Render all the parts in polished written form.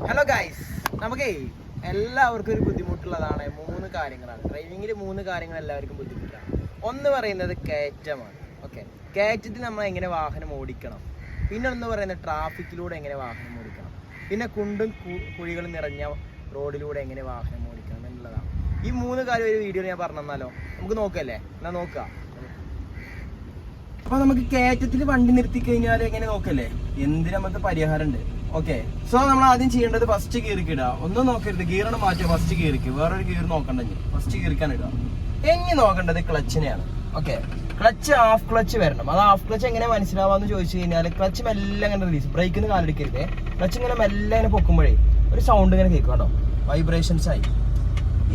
Hello guys, നമുക്കേ എല്ലാവർക്കും ഒരു ബുദ്ധിമുട്ടുള്ളതാണ് 3 കാര്യങ്ങളാണ്. ഡ്രൈവിങ്ങിൽ 3 കാര്യങ്ങൾ എല്ലാവർക്കും ബുദ്ധിമുട്ടാണ്. ഒന്ന് പറയുന്നത് കയറ്റമാണ്. ഓക്കെ, കയറ്റത്തിൽ നമ്മൾ എങ്ങനെ വാഹനം ഓടിക്കണം. പിന്നെ ഒന്ന് പറയുന്നത് ട്രാഫിക്കിലൂടെ എങ്ങനെ വാഹനം ഓടിക്കണം. പിന്നെ കുണ്ടും കുഴികളും നിറഞ്ഞ റോഡിലൂടെ എങ്ങനെ വാഹനം ഓടിക്കണം എന്നുള്ളതാണ്. ഈ 3 കാര്യം ഒരു വീഡിയോ ഞാൻ പറഞ്ഞു തന്നാലോ? നമുക്ക് നോക്കല്ലേ? എന്നാൽ നോക്കാം. അപ്പൊ നമുക്ക് കയറ്റത്തിൽ വണ്ടി നിർത്തി കഴിഞ്ഞാൽ എങ്ങനെ നോക്കല്ലേ? എന്തിനു നമുക്ക് പരിഹാരം ഉണ്ട്. ഓക്കെ, സോ നമ്മൾ ആദ്യം ചെയ്യേണ്ടത് ഫസ്റ്റ് ഗിയർക്ക് ഇടുക. ഒന്നും നോക്കരുത്, ഗിയറാണ് മാറ്റുക. ഫസ്റ്റ് ഗിയർക്ക് വേറൊരു ഗിയർ നോക്കണ്ടെങ്കിൽ ഫസ്റ്റ് ഗിയർക്കാണ് ഇടുക. ഇനി നോക്കേണ്ടത് ക്ലച്ചിനെയാണ്. ഓക്കെ, ക്ലച്ച് ഹാഫ് ക്ലച്ച് വരണം. അത് ഹാഫ് ക്ലച്ച് എങ്ങനെ മനസ്സിലാവാന്ന് ചോദിച്ചു കഴിഞ്ഞാൽ ക്ലച്ച് മെല്ലെ അങ്ങനെ റിലീസ്, ബ്രേക്കിന് കാലെടുക്കരുത്. ക്ലച്ച് ഇങ്ങനെ മെല്ലെ ഇങ്ങനെ പൊക്കുമ്പോഴേ ഒരു സൗണ്ട് ഇങ്ങനെ കേൾക്കും കേട്ടോ, വൈബ്രേഷൻസ് ആയി.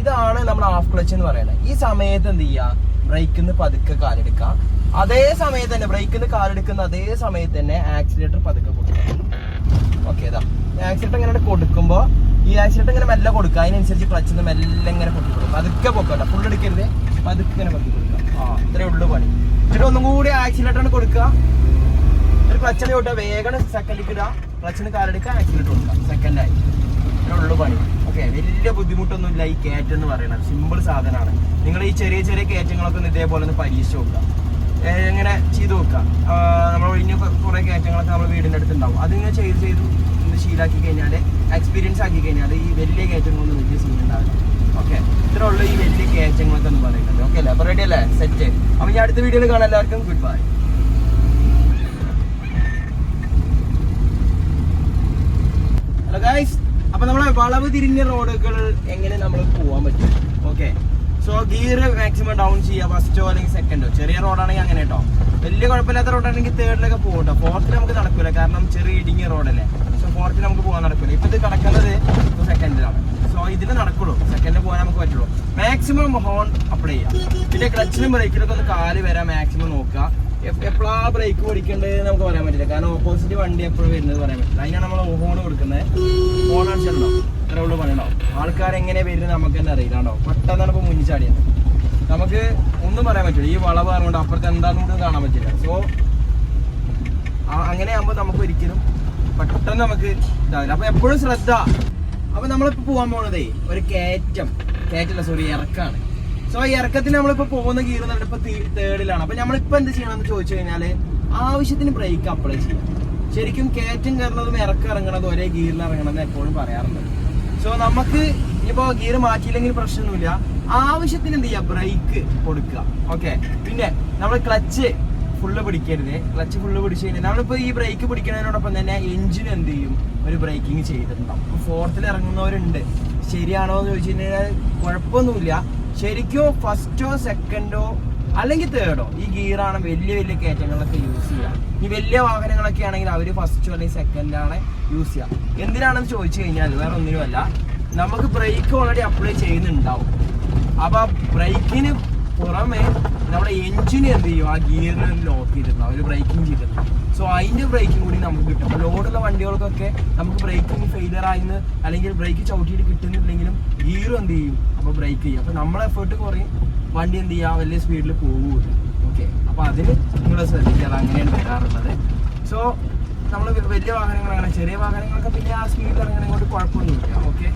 ഇതാണ് നമ്മൾ ഹാഫ് ക്ലച്ച് എന്ന് പറയുന്നത്. ഈ സമയത്ത് എന്ത് ചെയ്യുക? ബ്രേക്കിന്ന് പതുക്കെ കാലെടുക്കുക. അതേ സമയത്ത് തന്നെ ബ്രേക്കിന്ന് കാലെടുക്കുന്ന അതേ സമയത്ത് തന്നെ ആക്സിലേറ്റർ പതുക്കെ കൊടുക്കുക. ഓക്കെ, ഇതാ ആക്സിലേറ്റർ ഇങ്ങനെ കൊടുക്കുമ്പോൾ ഈ ആക്സിലേറ്റർ ഇങ്ങനെ മെല്ലെ കൊടുക്കുക. അതിനനുസരിച്ച് ക്ലച്ചിന്ന് മെല്ലെ ഇങ്ങനെ പൊക്കി കൊടുക്കുക. പതുക്കെ പൊക്കണ്ട, ഫുൾ എടുക്കരുത്, പതുക്കെ ഇങ്ങനെ പൊക്കി കൊടുക്കുക. ഇത്രേ ഉള്ളൂ പണി. എന്നിട്ട് ഒന്നും കൂടി ആക്സിലേറ്റർ കൊടുക്കുക. ഒരു ക്ലച്ചിന് ചോട്ടാ വേഗം സെക്കൻഡിലേക്ക് ഇടുക, ക്ലച്ചിന് കാലെടുക്കുക, ആക്സിലേറ്റർ കൊടുക്കുക. സെക്കൻഡായി. ഇത്രേ ഉള്ളൂ പണി. ഓക്കെ, വലിയ ബുദ്ധിമുട്ടൊന്നുമില്ല ഈ കയറ്റം എന്ന് പറയുന്നത്. സിമ്പിൾ സാധനമാണ്. നിങ്ങൾ ഈ ചെറിയ ചെറിയ കയറ്റങ്ങളൊക്കെ ഇതേപോലെ ഒന്ന് പരീക്ഷിച്ച് നോക്കുക, എങ്ങനെ ചെയ്ത് നോക്കുക. നമ്മൾ ഒഴിഞ്ഞ കുറേ കയറ്റങ്ങളൊക്കെ നമ്മൾ വീടിൻ്റെ അടുത്ത് ഉണ്ടാവും. അതിങ്ങനെ ചെയ്ത് ശീലാക്കി കഴിഞ്ഞാൽ, എക്സ്പീരിയൻസ് ആക്കി കഴിഞ്ഞാൽ ഈ വലിയ കയറ്റങ്ങളൊന്നും വലിയ സീൻ ഉണ്ടാവില്ല. ഓക്കെ, ഇത്ര ഉള്ളൂ ഈ വലിയ കയറ്റങ്ങളൊക്കെ എന്ന് പറയുന്നത്. ഓക്കെ അല്ലേ? അപ്പോൾ റെഡി അല്ലേ? സെറ്റ്. അപ്പോൾ ഞാൻ അടുത്ത വീഡിയോയിൽ കാണാം. എല്ലാവർക്കും ഗുഡ് ബൈ. ഹലോ ഗൈസ്, അപ്പൊ നമ്മളെ വളവ് തിരിഞ്ഞ റോഡുകൾ എങ്ങനെ നമ്മൾ പോകാൻ പറ്റും? Okay, so gear maximum down ചെയ്യുക, ഫസ്റ്റോ അല്ലെങ്കിൽ സെക്കൻഡോ. ചെറിയ റോഡാണെങ്കിൽ അങ്ങനെ കേട്ടോ. വലിയ കുഴപ്പമില്ലാത്ത റോഡാണെങ്കിൽ തേർഡിലൊക്കെ പോകും കേട്ടോ. ഫോർത്തിൽ നമുക്ക് നടക്കില്ല, കാരണം ചെറിയ ഇടുങ്ങിയ റോഡല്ലേ. സോ ഫോർത്തിൽ നമുക്ക് പോകാൻ നടക്കില്ല. ഇപ്പൊ ഇത് കിടക്കുന്നത് സെക്കൻഡിലാണ്. സോ ഇതിൽ നടക്കുള്ളൂ, സെക്കൻഡിൽ പോകാൻ നമുക്ക് പറ്റുള്ളൂ. മാക്സിമം ഹോൺ അപ്ലൈ ചെയ്യാം. പിന്നെ ക്ലച്ചിലും ബ്രേക്കിലൊക്കെ ഒന്ന് കാല് വരാൻ മാക്സിമം നോക്കുക. എപ്പോഴാ ബ്രേക്ക് ഓടിക്കേണ്ടത് നമുക്ക് പറയാൻ പറ്റില്ല, കാരണം ഓപ്പോസിറ്റ് വണ്ടി എപ്പോഴും വരുന്നത് പറയാൻ പറ്റില്ല. അതിനാണ് നമ്മൾ ഹോൺ കൊടുക്കുന്നത്. ഹോൺ അടിച്ചിട്ടുണ്ടോ? ഇത്ര ഉള്ളു പണിയുണ്ടാവും. ആൾക്കാരെങ്ങനെ വരുന്നത് നമുക്ക് തന്നെ അറിയില്ലാണ്ടോ. പെട്ടെന്നാണ് ഇപ്പോൾ മുന്നിൽ ചാടിയത്. നമുക്ക് ഒന്നും പറയാൻ പറ്റില്ല. ഈ വളവ് പറഞ്ഞുകൊണ്ട് അപ്പുറത്ത് എന്താണെന്നും കാണാൻ പറ്റില്ല. സോ അങ്ങനെ ആകുമ്പോൾ നമുക്ക് ഒരിക്കലും പെട്ടെന്ന് നമുക്ക് ഇതാവില്ല. അപ്പൊ എപ്പോഴും ശ്രദ്ധ. അപ്പൊ നമ്മളിപ്പോ പോകാൻ പോണതേ ഒരു കയറ്റല്ല, സോറി, ഇറക്കാണ്. സോ ഈ ഇറക്കത്തിന് നമ്മളിപ്പോ പോകുന്ന ഗിയർ എന്ന് പറഞ്ഞാൽ ഇപ്പൊ തേർഡിലാണ്. അപ്പൊ നമ്മളിപ്പോ എന്ത് ചെയ്യണമെന്ന് ചോദിച്ചു കഴിഞ്ഞാല് ആവശ്യത്തിന് ബ്രേക്ക് അപ്ലൈ ചെയ്യാം. ശരിക്കും കയറ്റം കയറുന്നതും ഇറക്കം ഇറങ്ങണതും ഒരേ ഗിയറിൽ ഇറങ്ങണമെന്ന് എപ്പോഴും പറയാറുണ്ട്. സോ നമുക്ക് ഇനിയിപ്പോ ഗിയർ മാറ്റിയില്ലെങ്കിൽ പ്രശ്നമൊന്നുമില്ല. ആവശ്യത്തിന് എന്ത് ചെയ്യുക? ബ്രേക്ക് കൊടുക്കുക. ഓക്കെ, പിന്നെ നമ്മൾ ക്ലച്ച് ഫുള്ള് പിടിക്കരുത്. ക്ലച്ച് ഫുള്ള് പിടിച്ചു കഴിഞ്ഞാൽ നമ്മളിപ്പോ ഈ ബ്രേക്ക് പിടിക്കുന്നതിനോടൊപ്പം തന്നെ എഞ്ചിൻ എന്ത് ചെയ്യും? ഒരു ബ്രേക്കിങ് ചെയ്തിട്ടുണ്ടാവും. ഇപ്പൊ ഫോർത്തിൽ ഇറങ്ങുന്നവരുണ്ട്. ശരിയാണോ എന്ന് ചോദിച്ചു കഴിഞ്ഞാൽ കുഴപ്പമൊന്നുമില്ല. ശരിക്കും ഫസ്റ്റോ സെക്കൻഡോ അല്ലെങ്കിൽ തേർഡോ ഈ ഗിയറാണ് വലിയ വലിയ കയറ്റങ്ങളൊക്കെ യൂസ് ചെയ്യുക. ഈ വലിയ വാഹനങ്ങളൊക്കെ ആണെങ്കിൽ അവർ ഫസ്റ്റോ അല്ലെങ്കിൽ സെക്കൻഡാണ് യൂസ് ചെയ്യുക. എന്തിനാണെന്ന് ചോദിച്ചു കഴിഞ്ഞാൽ വേറെ ഒന്നിനുമല്ല, നമുക്ക് ബ്രേക്ക് ഓൾറെഡി അപ്ലൈ ചെയ്യുന്നുണ്ടാവും. അപ്പൊ ബ്രേക്കിന് പുറമെ നമ്മുടെ എഞ്ചിന് എന്ത് ചെയ്യും? ആ ഗിയറിൽ ലോക്ക് ചെയ്തിട്ടുണ്ടാവും, ഒരു ബ്രേക്കിംഗ് ചെയ്തിട്ടുണ്ടാവും. സോ അതിന്റെ ബ്രേക്കിംഗ് കൂടി നമുക്ക് കിട്ടും. അപ്പോൾ ലോഡുള്ള വണ്ടികൾക്കൊക്കെ നമുക്ക് ബ്രേക്കിംഗ് ഫെയിലിയർ ആയിന്ന് അല്ലെങ്കിൽ ബ്രേക്ക് ചവിട്ടിയിട്ട് കിട്ടുന്നില്ലെങ്കിലും ഗിയർ എന്ത് ചെയ്യും? അപ്പോൾ ബ്രേക്ക് ചെയ്യും. അപ്പോൾ നമ്മളെ എഫേർട്ട് കുറയും, വണ്ടി എന്ത് ചെയ്യുക? വലിയ സ്പീഡിൽ പോകില്ല. ഓക്കെ, അപ്പോൾ അതിന് നിങ്ങൾ ശ്രദ്ധിക്കുക. അങ്ങനെയാണ് വരാറുള്ളത്. സോ നമ്മൾ വലിയ വാഹനങ്ങൾ അങ്ങനെ, ചെറിയ വാഹനങ്ങളൊക്കെ പിന്നെ ആ സ്പീഡിൽ ഇറങ്ങണ കൊണ്ട് കുഴപ്പമൊന്നുമില്ല. ഓക്കെ.